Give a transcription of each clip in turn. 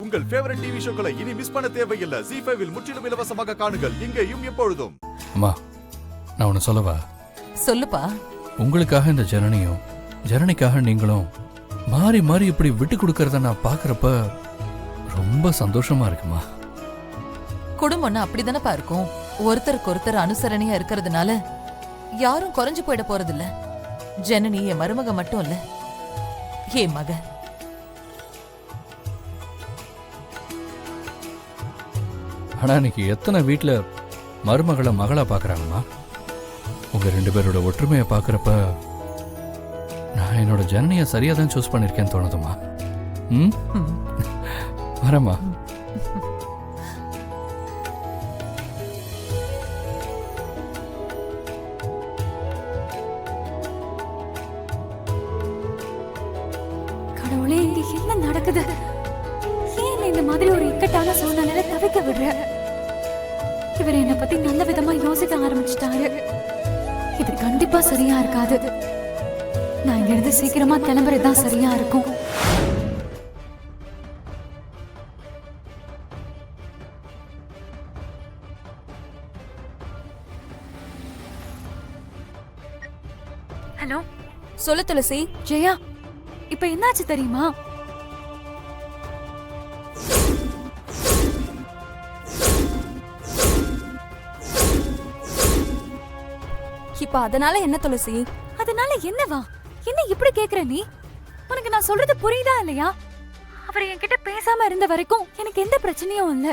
உங்கள் favourite TV ஷோக்களை இனி miss பண்ண தேவையில்லை. ZEE5 இல் முற்றிலும் இலவசமாக காணுங்கள். இங்கேயும் எப்பொழுதும். அம்மா, நான் ஒன்னு சொல்லவா? சொல்லுப்பா. உங்களுக்காக இந்த ஜனனியும் ஜனனிக்காக நீங்களும் மாறி மாறி இப்படி விட்டு கொடுக்கறத நான் பாக்குறப்ப ரொம்ப சந்தோஷமா இருக்குமா. குடும்பம்னா அப்படிதானப்பா இருக்கும். ஒருத்தருக்கு ஒருத்தர் அனுசரணையா இருக்கிறதுனால யாரும் குறைஞ்சு போயிட போறதில்ல. ஜனனி என் மருமக மட்டும் இல்ல, என் மக. ஆனா இன்னைக்கு எத்தனை வீட்டுல மருமகளை மகளா பாக்குறாங்கம்மா. உங்க 2 பேரோட ஒற்றுமையை பாக்குறப்ப நான் என்னோட ஜனனியை சரியா தான் சூஸ் பண்ணிருக்கேன்னு தோணுதுமா. வரமா. கடவுளே, இங்க என்ன நடக்குது? ஏன் இந்த மாதிரி ஒரு இக்கட்டான சூழ்நிலையில தவிக்க விடுற? இவர் என்னை பத்தி நல்ல விதமா யோசிக்க ஆரம்பிச்சிட்டாரு. இது கண்டிப்பா சரியா இருக்காது. நான் இங்க இருந்து சீக்கிரமா கிளம்புறதுதான் சரியா இருக்கும். ஹலோ, சொல்லு துளசி. ஜெயா, இப்ப என்னாச்சு தெரியுமா? இப்ப அதனால என்ன துளசி? அதனால என்னவா? என்ன இப்படி கேக்குற நீ? உனக்கு நான் சொல்றது புரியுதா இல்லையா? அவர் என்கிட்ட பேசாம இருந்த வரைக்கும் எனக்கு எந்த பிரச்சனையும் இல்ல.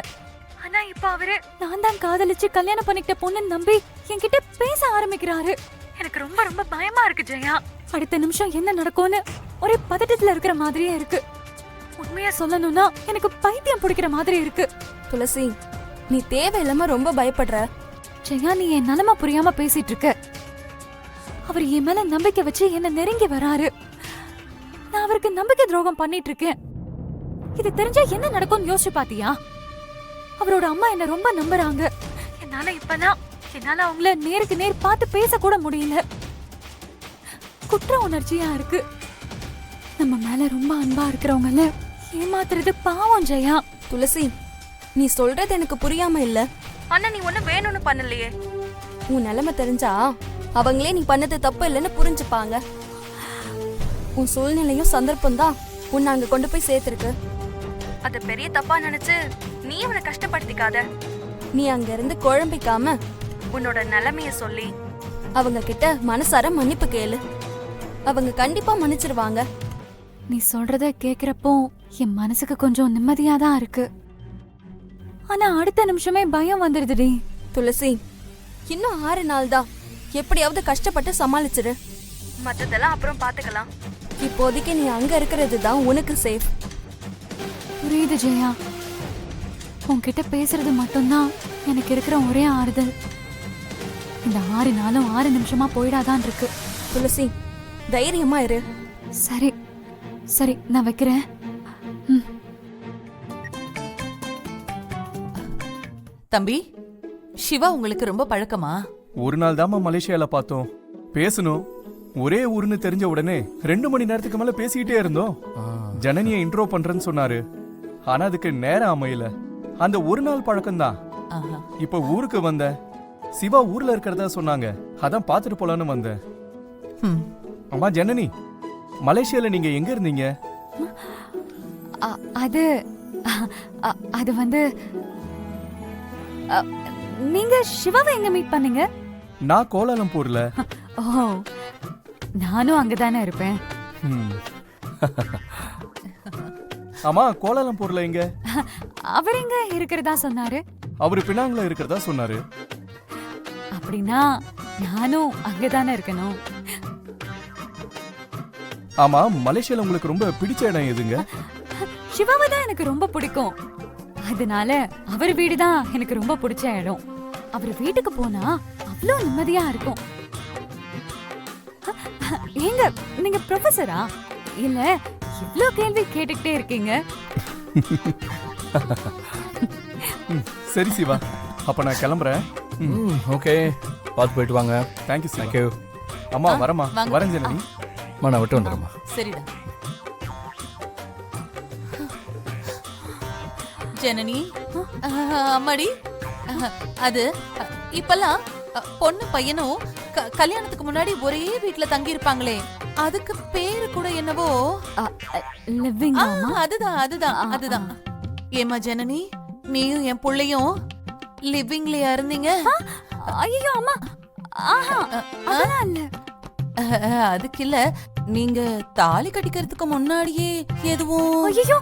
ஆனா இப்ப அவரு நான் தான் காதலிச்சு கல்யாணம் பண்ணிக்கிட்ட பொண்ணுன்னு நம்பி என்கிட்ட பேச ஆரம்பிக்கிறாரு. எனக்கு ரொம்ப ரொம்ப பயமா இருக்கு ஜெயா. அடுத்த நிமிஷம் என்ன நடக்கும்னு ஒரே பதட்டத்துல இருக்கிற மாதிரியே இருக்கு. உண்மையா சொல்லணும்னா எனக்கு பைத்தியம் பிடிக்கிற மாதிரி இருக்கு. துளசி, நீ தேவையில்லாம ரொம்ப பயப்படுற. ஜெயா, நீ என் நிலைமை புரியாம பேசிட்டு இருக்க. அவர் என் மேல நம்பிக்கை வச்சு என்ன நெருங்கி வராரு. நான் அவருக்கு நம்பிக்கை துரோகம் பண்ணிட்டு இருக்கேன். இது தெரிஞ்சா என்ன நடக்கும்னு யோசிச்சு பாத்தியா? அவரோட அம்மா என்ன ரொம்ப நம்புறாங்க. என்னால அவங்கள நேருக்கு நேர் பார்த்து பேச கூட முடியல. குற்ற உணர்ச்சியா இருக்கு. நம்ம மேல ரொம்ப அன்பா இருக்கிறவங்கள ஏமாத்துறது பாவம் ஜெயா. துளசி, நீ சொல்றது எனக்கு புரியாம இல்ல. ஆனா நீ ஒண்ணு வேணும்னு பண்ணலையே. உன் நிலைமை தெரிஞ்சா அவங்களே நீ பண்ணது தப்பு இல்லைன்னு புரிஞ்சுப்பாங்க. உன் சூழ்நிலையும் சந்தர்ப்பம் தான் உன்னை அங்க கொண்டு போய் சேர்த்திருக்கு. அத பெரிய தப்பா நினைச்சு நீ அவனை கஷ்டப்படுத்திக்காத. நீ அங்க இருந்து குழம்பிக்காம உன்னோட நிலைமைய சொல்லி அவங்க கிட்ட மனசார மன்னிப்பு கேளு. அவங்க கண்டிப்பா மன்னிச்சிருவாங்க. நீ சொல்றத கேக்குறப்போ என் மனசுக்கு கொஞ்சம் நிம்மதியாதான் இருக்கு. ஆனா அடுத்த நிமிஷமே பயம் வந்துடுதுடி. துளசி, இன்னும் 6 நாள் தான். எப்படியாவது கஷ்டப்பட்டு சமாளிச்சிரு. மத்ததெல்லாம் அப்புறம் பாத்துக்கலாம். இப்போதைக்கு நீ அங்க இருக்கிறது தான் உனக்கு சேஃப். புரியுது ஜெயா. உன்கிட்ட பேசுறது மட்டும்தான் எனக்கு இருக்கிற ஒரே ஆறுதல். இந்த 6 நாளும் 6 நிமிஷமா போயிடாதான் இருக்கு. துளசி, தைரியமா இரு. சரி சரி, நான் வைக்கிறேன். தம்பி, சிவா உங்களுக்கு ரொம்ப பழக்கமா? ஒரு நாள் தாமா மலேசியால பார்த்தோம். பேசணும், ஒரே ஊருன்னு தெரிஞ்ச உடனே 2 மணி நேரத்துக்கு மேல பேசிக்கிட்டே இருந்தோம். ஜனனியை இன்ட்ரோ பண்றேன்னு சொன்னாரு. ஆனா அதுக்கு நேரம் அமையல. அந்த ஒரு நாள் பழக்கம்தான். இப்ப ஊருக்கு வந்த சிவா ஊர்ல இருக்கிறதா சொன்னாங்க. அதான் பாத்துட்டு போலான்னு வந்தேன். அம்மா ஜனனி, மலேசியால நீங்க எங்க இருந்தீங்க? அது வந்து நீங்க சிவாவை எங்க மீட் பண்ணீங்க? நான் கோலாலம்பூர்ல. ஓ, நானும் அங்கதானே இருப்பேன். ஆமா, கோலாலம்பூர்ல எங்க? அவர் எங்க இருக்கிறதா சொன்னாரு? அவரு பினாங்ல இருக்கிறதா சொன்னாரு. அப்படின்னா நானும் அங்கதானே இருக்கணும். ஆமா, மலேசியால உங்களுக்கு ரொம்ப பிடிச்ச இடம் எதுங்க? சிவாவை தான் எனக்கு ரொம்ப பிடிக்கும். அதனால அவர் வீடுதான் எனக்கு ரொம்ப பிடிச்ச இடம். அவர் வீட்டுக்கு போனா அவ்வளவு நிம்மதியா இருக்கும். ஏங்க, நீங்க ப்ரொஃபஸரா? இல்ல இவ்ளோ கேள்வி கேட்டுக்கிட்டே இருக்கீங்க. சரி சிவா, அப்ப நான் கிளம்புறேன். ஓகே, பார்த்து போயிட்டு வாங்க. Thank you sir. தேங்க்யூ. அம்மா வரமா? வரேன் ஜனனி. நான் விட்டு வந்துடுறேம்மா. சரிடா. ஜனனி அம்மாடி அது இப்பெல்லாம் பொண்ணு பையனும் கல்யாணத்துக்கு முன்னாடி ஒரே வீட்ல தங்கி இருப்பாங்களே, அதுக்கு பேரு கூட என்னவோ. லிவிங் அதுதான் அதுதான் அதுதான். ஏமா ஜனனி, நீயும் என் புள்ளையும் லிவிங்லயா இருந்தீங்க? ஐயோ அம்மா, ஆஹா அதெல்லாம் இல்ல. அதுக்கு இல்ல, நீங்க தாலி கட்டிக்கிறதுக்கு முன்னாடியே எதுவும். ஐயோ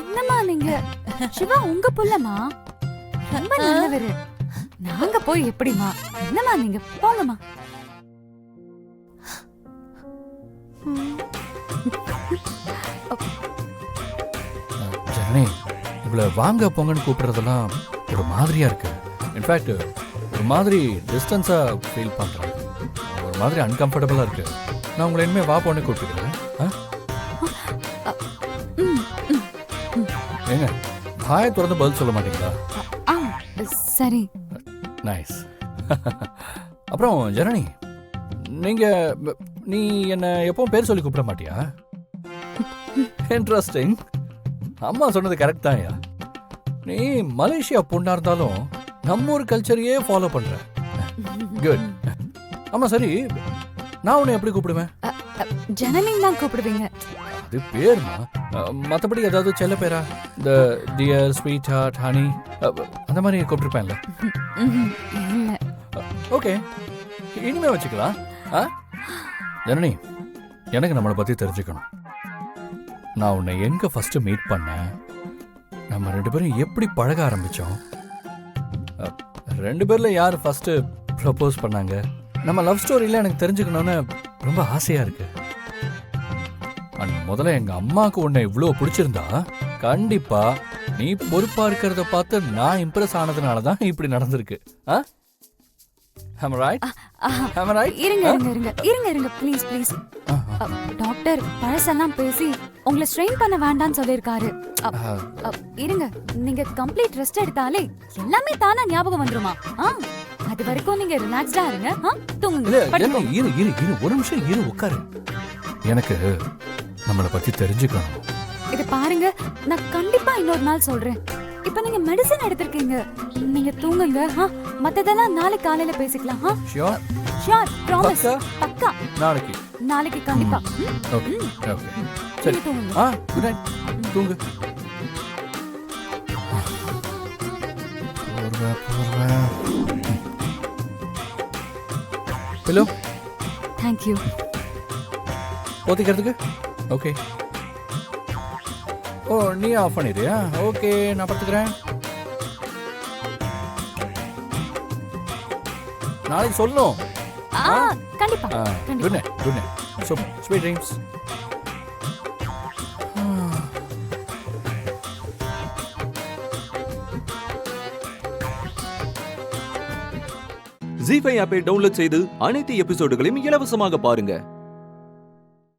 என்னம்மா நீங்க? சிவா உங்க புள்ளமா, ரொம்ப நல்லவரு. நாங்க போய் எப்படிமா? என்னம்மா நீங்க போங்கம்மா. ஜனனி, இவ்வளோ வாங்க போங்கன்னு கூப்பிடுறதெல்லாம் ஒரு மாதிரியா இருக்கு. இன்ஃபேக்ட் ஒரு மாதிரி டிஸ்டன்ஸா ஃபீல் பண்றேன். ஒரு மாதிரி அன்கம்ஃபர்டபுளா இருக்கு. நான் உங்களை இனிமே வா போன்னு கூப்பிட்டுக்கிறேன். ஏங்க வாயை திறந்து பதில் சொல்ல மாட்டீங்களா? சரி. நைஸ். அப்புறம் ஜனனி, நீ என்ன எப்பவும் பேர் சொல்லி கூப்பிட மாட்டியா? இன்ட்ரெஸ்டிங். அம்மா சொன்னது கரெக்ட் தான்யா. நீ மலேசியா பொண்ணா இருந்தாலும் நம்ம ஊர் கல்ச்சரையே ஃபாலோ பண்ற. குட். ஆமா சரி, நான் உன்னை எப்படி கூப்பிடுவேன்? ஜனனின்னு தான் கூப்பிடுவீங்க. அது பேர்மா. மற்றபடி ஏதாவது செல்ல பேரா? இந்த டியர், ஸ்வீட் ஹார்ட், ஹனி அந்த மாதிரி கூப்பிட்டுருப்பேன்ல. இல்ல. ஓகே, இனிமே வச்சுக்கலாம். ஜனனி, எனக்கு நம்மளை பத்தி தெரிஞ்சுக்கணும். நான் உன்னை எங்க ஃபர்ஸ்ட் மீட் பண்ணேன், நம்ம ரெண்டு பேரும் எப்படி பழக ஆரம்பிச்சோம், ரெண்டு பேர்ல யார் ஃபர்ஸ்ட் ப்ரப்போஸ் பண்ணாங்க, நம்ம லவ் ஸ்டோரியில எனக்கு தெரிஞ்சுக்கணும்னு ரொம்ப ஆசையா இருக்கு. முதல்ல எங்க அம்மாவுக்கு உன்னை இவ்வளவு பிடிச்சிருந்தா கண்டிப்பா நீ பொறுப்பா இருக்கிறத பார்த்து நான் இம்ப்ரெஸ் ஆனதுனாலதான் இப்படி நடந்திருக்கு. இருங்க ப்ளீஸ் ப்ளீஸ். டாக்டர் பழசெல்லாம் பேசி உங்களை ஸ்ட்ரெயின் பண்ண வேண்டாம்னு சொல்லிருக்காரு. இருங்க, நீங்க கம்ப்ளீட் ரெஸ்ட் எடுத்தாலே எல்லாமே தானா ஞாபகம் வந்துருமா? அது வரைக்கும் நீங்க ரிலாக்ஸ்டா இருங்க. தூங்குங்க. ஒரு நிமிஷம் இரு, உட்காரு. எனக்கு நம்மளை பத்தி தெரிஞ்சுக்கணும். இது பாருங்க, நான் கண்டிப்பா இன்னொரு நாள் சொல்றேன். இப்ப நீங்க மெடிசன் எடுத்திருக்கீங்க, நீங்க தூங்குங்க. மத்ததெல்லாம் நாளைக்கு காலையில பேசிக்கலாம். Sure sure, promise. பக்கா நாளைக்கு கண்டிப்பா. ஓகே ஓகே சரி. Good night. தூங்கு. ஹலோ. Thank you. போத்திக்கிறதுக்கு ஓகே. ஓ, நீ ஆஃப் பண்ணிடுறியா? ஓகே, நான் பார்த்துக்கிறேன். நாளைக்கு சொல்லணும். கண்டிப்பா. Good night. Good night. Super. Sweet dreams. ஜீ5 ஆப்பை டவுன்லோட் செய்து அனைத்து எபிசோடுகளையும் இலவசமாக பாருங்க.